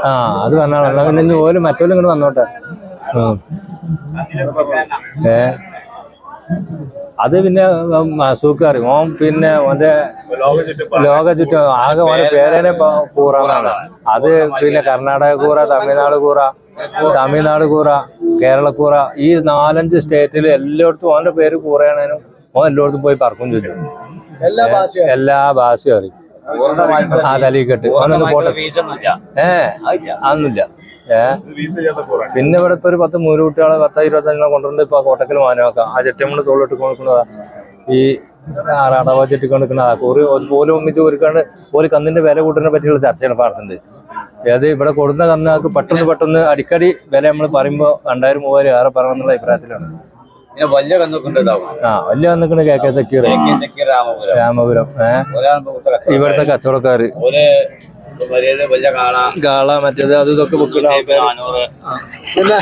ആ അത് പറഞ്ഞാൽ പിന്നെ ഓല് മറ്റോലും ഇങ്ങോട്ട് വന്നോട്ടെ. അത് പിന്നെ സൂക്കാറി ഓൻ പിന്നെ ഓന്റെ ലോക ചുറ്റും ആകെ ഓന്റെ പേരനെ കൂറാന്നാണ്. അത് പിന്നെ കർണാടക കൂറ, തമിഴ്നാട് കൂറ, കേരളക്കൂറ, ഈ 4-5 സ്റ്റേറ്റിൽ എല്ലായിടത്തും ഓന്റെ പേര് കൂറയാണേനും ഓൻ എല്ലായിടത്തും പോയി പറക്കും ചുറ്റും. എല്ലാ ഭാഷയും അറിയും. ആ തലീക്കെട്ട് ഓനൊന്നും പോട്ടെ. അതൊന്നുമില്ല. പിന്നെ ഇവിടെ ഇപ്പൊ ഒരു 10 മൂലൂട്ടികളെ 10-25 കൊണ്ടുവന്ന് ഇപ്പൊ കോട്ടക്കൽ മാനവാക്കാം. ആ ചെറ്റമ്മള് തോളിട്ട് കൊടുക്കുന്നതാ ഈ അടവ ചെട്ടിക്കൊണ്ടിരിക്കുന്നതാ. കുറി പോലും ഒന്നിച്ച് ഒരുക്കാണ്ട് ഒരു കന്നിന്റെ വില കൂട്ടുന്നതിനെ പറ്റിയുള്ള ചർച്ചയാണ് നടത്തുന്നത്. അതായത് ഇവിടെ കൊടുക്കുന്ന കന്നുകാർക്ക് പെട്ടെന്ന് അടിക്കടി വില നമ്മൾ പറയുമ്പോൾ 2000-3000 ഏറെ പറയണം എന്നുള്ള അഭിപ്രായത്തിലാണ്. വലിയ കന്നുക്കുന്ന KK സക്കീർ, രാമപുരം ഇവിടുത്തെ കച്ചവടക്കാര് കാള മറ്റേത് അത് ഇതൊക്കെ വെക്കുന്ന ആൾക്കാർ. പിന്നെ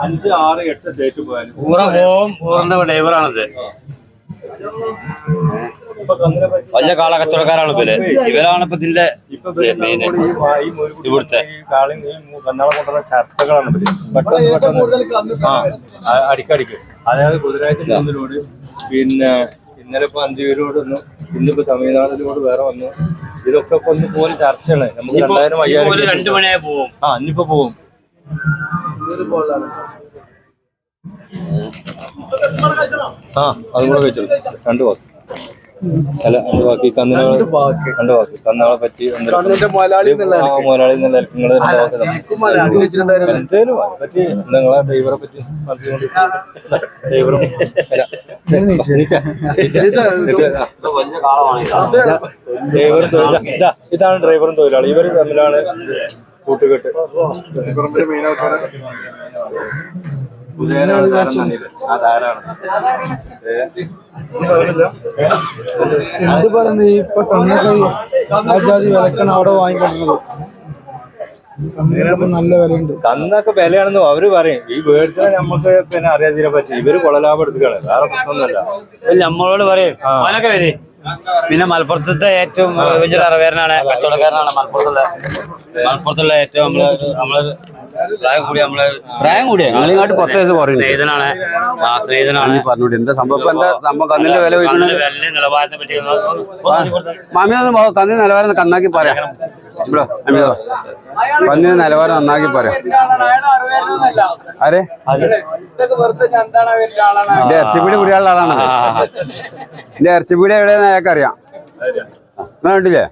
5, 6, 8 ഡേറ്റ് പോയാലും ഡ്രൈവറാണത്. വലിയ കാള കച്ചവടക്കാരാണ് ഇവരാണ് ഇപ്പൊ ഇതിന്റെ ഇവിടുത്തെ കന്നാളെ കൊണ്ടുള്ള ചർച്ചകളാണ് പെട്ടെന്ന് അടിക്കടിക്ക്. അതായത് ഗുജറാത്തിന്റെ ഒന്നിലോട് പിന്നെ ഇന്നലെ ഇപ്പൊ 5 പേരോട് വന്നു, ഇന്നിപ്പോ തമിഴ്നാടിനോട് വേറെ വന്നു. ഇതൊക്കെ ഇപ്പൊ ഒന്ന് പോലെ ചർച്ചയാണ്. നമുക്ക് 2 മണിയായി പോകും. ഇന്നിപ്പോ പോകും. അതും കൂടെ വെച്ചോളൂ. 2 വാക്ക് അല്ല 2 വാക്ക് ഈ കന്നാളെ പറ്റി മുതലാളി എന്നുള്ള നിങ്ങൾ എന്തേലും പറ്റി നിങ്ങളെ ഡ്രൈവറെ പറ്റി ഡ്രൈവറും ഇതാണ് ഡ്രൈവറും തൊഴിലാളി. ഇവര് തമ്മിലാണ് കൂട്ടുകെട്ട്. എന്ത് പറയുന്നത് ഇപ്പൊ കണ്ണൊക്കെ ആജാതി വിലക്കാണ് അവിടെ വാങ്ങിക്കൊണ്ടത്. നല്ല വിലയുണ്ട്. കന്നൊക്കെ വിലയാണെന്ന് അവര് പറയും. ഈ വേടിച്ചാൽ നമുക്ക് പിന്നെ അറിയാതിനെ പറ്റി ഇവര് കൊളലാഭം എടുക്കുകയാണ്. വേറെ പ്രശ്നമൊന്നുമല്ല. നമ്മളോട് പറയും അവനൊക്കെ വരെ. പിന്നെ മലപ്പുറത്തെ ഏറ്റവും വലിയ അറിവേരനാണ്, കച്ചവടക്കാരനാണ്. മലപ്പുറത്തുള്ള ഏറ്റവും നമ്മള് പ്രായം കൂടിയ നിങ്ങളിങ്ങോട്ട് 10 വയസ്സ് കുറയും. സ്നേഹിതനാണ് പറഞ്ഞോട്ട് എന്താ സംഭവം. എന്താ സംഭവം കന്നിന്റെ വില നിലവാരത്തെ പറ്റി മാമിയൊന്നും കന്നിന് നിലവാരം കണ്ണാക്കി പറയാം. കന്നിന് നിലവാരം നന്നാക്കി പറയാം. ആരെ എന്റെ ഇറച്ചിപ്പീടി കൂടിയുള്ള ആളാണ്. എന്റെ ഇറച്ചിപ്പീടി എവിടെയെന്ന് അയാൾക്ക് അറിയാം. കണ്ടില്ലേ?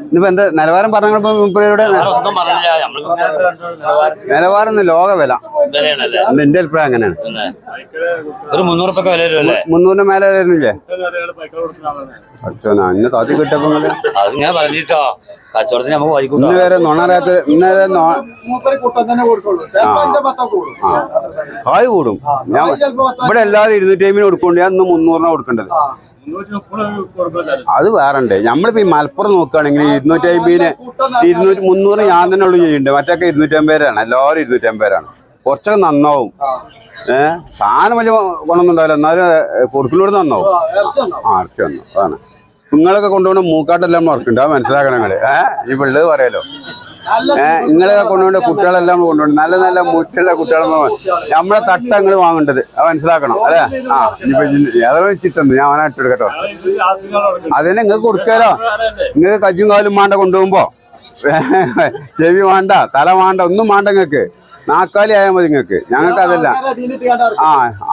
ഇനിയിപ്പോ എന്താ നിലവാരം പറഞ്ഞപ്പോ മുപ്പതിലൂടെ നിലവാരം ലോക വില. എന്റെ അഭിപ്രായം അങ്ങനെയാണ്. ഒരു 300 മേലെ വരുന്നില്ലേ? അച്ഛനാ ഇന്ന് താത്തി കിട്ടപ്പോ ഇന്ന് വരെ നുണറിയാത്ത കായ് കൂടും. ഞാൻ ഇവിടെ എല്ലാവരും 250 കൊടുക്കുന്നുണ്ട്. ഞാൻ ഇന്ന് 300 കൊടുക്കേണ്ടത്. അത് വേറെണ്ട്. നമ്മളിപ്പോ ഈ മലപ്പുറം നോക്കുകയാണെങ്കിൽ 250-ന് 300 ഞാൻ തന്നെ ഉള്ളു ചെയ്യുന്നുണ്ട്. മറ്റൊക്കെ 250 എല്ലാവരും 250 കുറച്ചൊക്കെ നന്നാവും. സാധനം വലിയ ഗുണമൊന്നുണ്ടാവില്ല, എന്നാലും കൊടുക്കുന്നോട് നന്നാവും. ഇറച്ചി വന്നു. അതാണ് നിങ്ങളൊക്കെ കൊണ്ടുപോകണ മൂക്കാട്ടെല്ലാം ഉറക്കുണ്ട്. അത് മനസ്സിലാക്കണം നിങ്ങള്. ഈ പിള്ളേർ പറയാലോ. നിങ്ങളൊക്കെ കൊണ്ടുപോകേണ്ട കുട്ടികളെല്ലാം കൊണ്ടുപോകണം. നല്ല നല്ല മുറ്റുള്ള കുട്ടികളെ നമ്മളെ തട്ടങ്ങൾ വാങ്ങേണ്ടത്. അത് മനസ്സിലാക്കണം. അല്ലേ? ഇനിയിപ്പോ ഏതോ വെച്ചിട്ടുണ്ട്. ഞാൻ അവനെ ഇട്ടെടുക്കട്ടോ. അതിനെ നിങ്ങൾക്ക് കൊടുക്കാലോ. നിങ്ങൾക്ക് കജ്ജും കാലും വേണ്ട കൊണ്ടുപോകുമ്പോ. ചെവി വേണ്ട, തല വേണ്ട, ഒന്നും വേണ്ട. നിങ്ങൾക്ക് നാക്കാലി ആയാൽ മതി. നിങ്ങൾക്ക് ഞങ്ങൾക്ക് അതല്ല.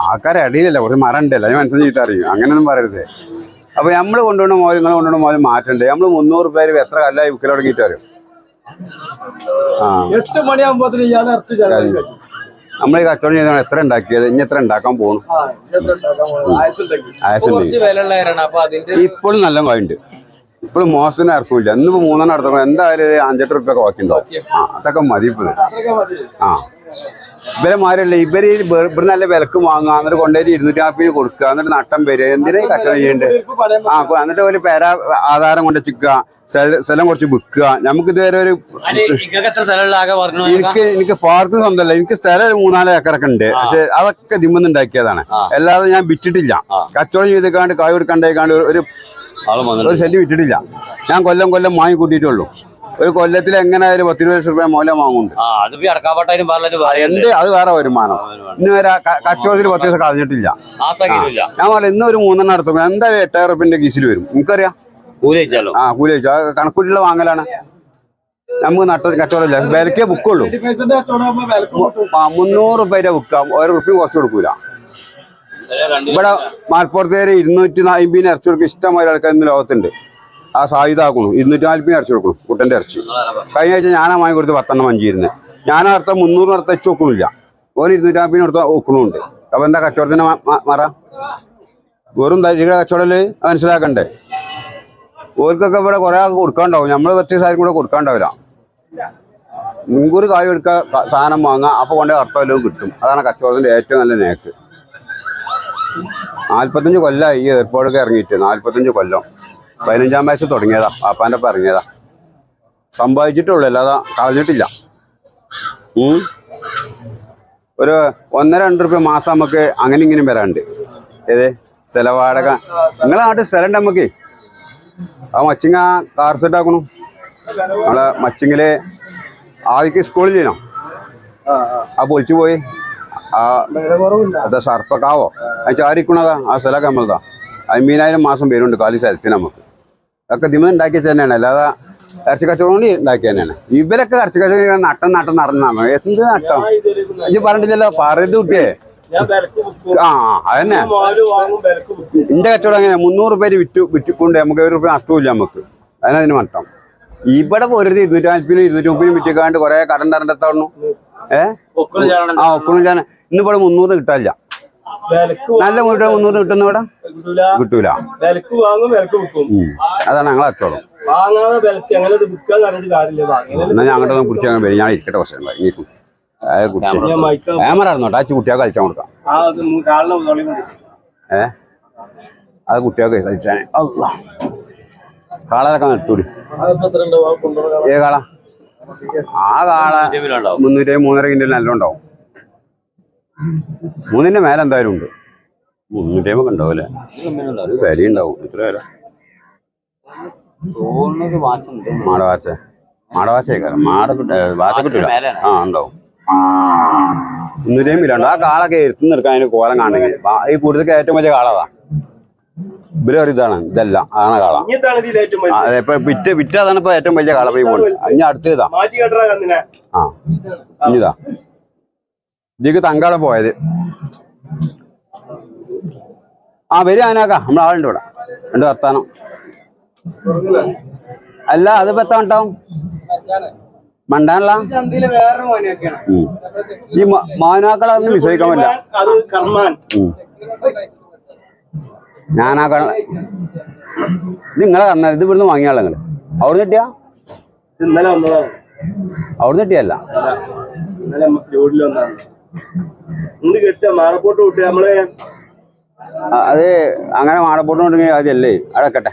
ആൾക്കാരെ അടിയിലല്ല, കുറച്ച് മരം ഉണ്ടല്ലോ. ഞാൻ മനസ്സിൽ ചീത്ത അറിയും. അങ്ങനെയൊന്നും പറയരുത്. അപ്പൊ നമ്മള് കൊണ്ടുപോകണ മോല് നിങ്ങൾ കൊണ്ടുപോകണ മോല് മാറ്റണ്ട്. നമ്മള് 300 പേര് എത്ര കല്ലായി വിക്കൽ തുടങ്ങിയിട്ട് വരും. 8 മണിയാകുമ്പോ നമ്മൾ ഈ കച്ചവടം ചെയ്ത എത്ര ഉണ്ടാക്കിയത്, ഇനി എത്ര ഉണ്ടാക്കാൻ പോകണം. ഇപ്പോഴും നല്ല കോയുണ്ട്. ഇപ്പോഴും മോശത്തിന് ഇറക്കില്ല. ഇന്നിപ്പോ 3 നടത്തണം. എന്തായാലും 5-8 റുപ്യൊക്കെ ബാക്കിണ്ടാവും. അതൊക്കെ മതി ഇപ്പൊ. ഇവരെ മാരല്ല ഇവര് ഇവിടെ നല്ല വിലക്ക് വാങ്ങുക എന്നിട്ട് കൊണ്ടുപോയി 250 കൊടുക്കുക എന്നിട്ട് നട്ടം വരിക എന്തിനാ കച്ചവടം ചെയ്യണ്ടേ എന്നിട്ട് ഒരു പേര ആധാരം കൊണ്ട് ചിക്കുക സ്ഥലം കുറച്ച് വിൽക്കുക നമുക്ക് ഇതുവരെ ഒരു എനിക്ക് പാർക്ക് സ്വന്തമല്ല എനിക്ക് സ്ഥലം 3-4 ഏക്കറൊക്കെ ഉണ്ട് പക്ഷെ അതൊക്കെ ദിമ്മെന്ന് ഉണ്ടാക്കിയതാണ് അല്ലാതെ ഞാൻ വിറ്റിട്ടില്ല കച്ചവടം ചെയ്തേക്കാണ്ട് കായ് കൊടുക്കണ്ടേക്കാണ്ട് ഒരു സെന്റ് വിറ്റിട്ടില്ല ഞാൻ കൊല്ലം വാങ്ങി കൂട്ടിയിട്ടുള്ളൂ ഒരു കൊല്ലത്തിൽ എങ്ങനെയായാലും 10-20 ലക്ഷം രൂപ മൂല്യം വാങ്ങുന്നുണ്ട് എന്ത് അത് വേറെ വരുമാനം ഇന്ന് വരെ കച്ചവടത്തിൽ 10 ദിവസം കളഞ്ഞിട്ടില്ല ഞാൻ പറയാം ഇന്ന് ഒരു 3 എണ്ണം നടത്തും എന്തായാലും 8000 റുപ്യന്റെ കീസിൽ വരും എനിക്കറിയാം കൂലി വെച്ചു കണക്കൂട്ടിയുള്ള വാങ്ങലാണ് നമുക്ക് കച്ചവടമില്ല വിലക്കേ ബുക്കുള്ളൂ 300 റുപ്യ ബുക്കാം 1 റുപ്യ കുറച്ച് കൊടുക്കൂല ഇവിടെ മലപ്പുറത്തേര് 250 ഇറച്ചി കൊടുക്കും ഇഷ്ടംമാതിരി ആൾക്കാർ ഇന്ന് ലോകത്തുണ്ട് ആ സായുധാക്കണു 240 ഇറച്ചി കൊടുക്കണം കുട്ടൻ്റെ ഇറച്ചി കഴിഞ്ഞ ആഴ്ച ഞാനാ വാങ്ങി കൊടുത്ത് 10 എണ്ണം മഞ്ചിരുന്ന് ഞാൻ അർത്ഥം 300 നടത്ത വെച്ച് വെക്കണില്ല ഓന് 250 എടുത്ത് വെക്കണുണ്ട് അപ്പൊ എന്താ കച്ചവടത്തിന് മറ വെറും തരിക കച്ചവടല് മനസ്സിലാക്കണ്ടേ ഓർക്കൊക്കെ ഇവിടെ കുറെ ആൾക്ക് കൊടുക്കാണ്ടാവും നമ്മൾ 10 സാധനം കൂടെ കൊടുക്കാണ്ടാവില്ല മുൻകൂർ കായ് എടുക്കുക സാധനം വാങ്ങുക അപ്പൊ കൊണ്ടേ അർത്ഥമെല്ലാം കിട്ടും അതാണ് കച്ചവടത്തിന്റെ ഏറ്റവും നല്ല നേക്ക് 45 കൊല്ലമായി ഈ എയർപോർട്ടൊക്കെ ഇറങ്ങിയിട്ട് 45 കൊല്ലം 15-ാം വയസ്സ് തുടങ്ങിയതാ പാപ്പാൻ്റെ ഒപ്പം ഇറങ്ങിയതാ സമ്പാദിച്ചിട്ടുള്ളൂ അല്ലാതെ കളഞ്ഞിട്ടില്ല ഒരു 1-2 റുപ്യ മാസം നമുക്ക് അങ്ങനെ ഇങ്ങനെയും വരാണ്ട് ഏത് സ്ഥല വാടക നിങ്ങളെ നാട്ടിൽ സ്ഥലം ഉണ്ട് നമുക്ക് ആ മച്ചിങ്ങ കാർ സെറ്റ് ആക്കണു നമ്മളെ മച്ചിങ്ങില് ആദ്യം സ്കൂളിൽ ചെയ്യണം ആ പൊളിച്ചു പോയി അതാ സർപ്പക്കാവോ അത് ചാരിക്കണതാ ആ സ്ഥലമൊക്കെ നമ്മളതാ 50,000 മാസം പേരുണ്ട് കാലി സ്ഥലത്തിന് നമുക്ക് അതൊക്കെ ദിമ ഉണ്ടാക്കിയ തന്നെയാണ് അല്ലാതെ ഇറച്ചി കച്ചവടം കൊണ്ട് ഉണ്ടാക്കിയ തന്നെയാണ് ഇവരൊക്കെ ഇറച്ചി കച്ചവടം നട്ടം നടന്നാണ് എന്ത് നട്ടം ഇജ്ജ് പറഞ്ഞിട്ടില്ലല്ലോ പറയത് കുട്ടിയെ അതന്നെ എന്റെ കച്ചവടം അങ്ങനെ 300 റുപ്യ വിറ്റുകൊണ്ട് നമുക്ക് 1 റുപ്യ നഷ്ടമില്ല നമുക്ക് അതിനതിന് മട്ടം ഇവിടെ പോരുത് 240-230 വിറ്റിക്കാണ്ട് കുറെ കടം തരണ്ടത്താണു ഒക്കണില്ല ഇന്നിവിടെ 300 കിട്ടാനില്ല നല്ല 300 കിട്ടുന്ന ഇവിടെ കിട്ടൂല അതാണ് ഞങ്ങളെ കച്ചവടം എന്നാ ഞാൻ അങ്ങോട്ടൊന്നും കുടിച്ച് അങ്ങനെ വരും ഞാൻ ഇരിക്കട്ടെ കുറച്ച് ഇനിയിപ്പം ക്യാമറ ആയിരുന്നോട്ടെ ആ കുട്ടികൾക്ക് കളിച്ചാൽ കൊടുക്കാം അത് കുട്ടികൾക്ക് കളിച്ചാൽ കാളൊക്കെ നിർത്തൂടി കാള ആ കാള 300-3.5 കിൻഡൽ നല്ല ഉണ്ടാവും 3-ന്റെ മേലെ എന്തായാലും ഉണ്ട് 300 ഒക്കെ ഉണ്ടാവും അല്ലേ വില ഉണ്ടാവും എത്ര വില മാടവാച്ചേക്കാരം വാച്ച കിട്ടൂല ആ ഉണ്ടാവും 300 ഇല്ലാണ്ട് ആ കാളൊക്കെ എരുത്തുനിന്ന് എടുക്കാൻ അതിന് കോലം കാണണമെങ്കിൽ ഈ കൂടുതൽ ഏറ്റവും വലിയ കാളതാ ഇവര് ഇതാണ് ഇതല്ല അതാണ് കാള അതെ ഇപ്പൊ വിറ്റതാണ് ഇപ്പൊ ഏറ്റവും വലിയ കാള പോയി പോകുന്നത് ഇനി അടുത്തതാ ആ ഇനിതാ ഇതിക്ക് തങ്കാളെ പോയത് ആ വരും അതിനാക്കാം നമ്മളാളുണ്ട് ഇവിടെ 2 വർത്താനം അല്ല അതിപ്പോ എത്താൻ ഉണ്ടാവും മണ്ടാനല്ല ഈ മാനാക്കളെ അതൊന്നും വിശ്വസിക്കാൻ പറ്റില്ല ഞാനാ നിങ്ങളെ കന്ന ഇത് ഇവിടുന്ന് വാങ്ങിയാളെ നിങ്ങള് അവിടുന്ന് കിട്ടിയാ അവിടുന്ന് കിട്ടിയല്ല അത് അങ്ങനെ മാടപ്പോട്ട് കൊണ്ടെങ്കിൽ അതല്ലേ അടക്കട്ടെ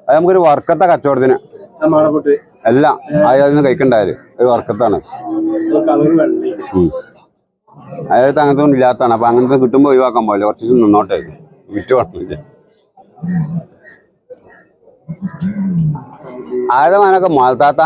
അത് നമുക്കൊരു വർക്കത്തെ കച്ചവടത്തിന് അല്ല അതിന് കഴിക്കണ്ടായാല് ഒരു വർക്കത്താണ് അതായത് അങ്ങനത്തെ ഒന്നും ഇല്ലാത്തതാണ് അപ്പൊ അങ്ങനത്തെ കിട്ടുമ്പോ ഒഴിവാക്കാൻ പോയില്ല കുറച്ച് ദിവസം നിന്നോട്ടെ വിറ്റ് കുഴപ്പമില്ല ആയത മാനൊക്കെ മാൽത്താത്ത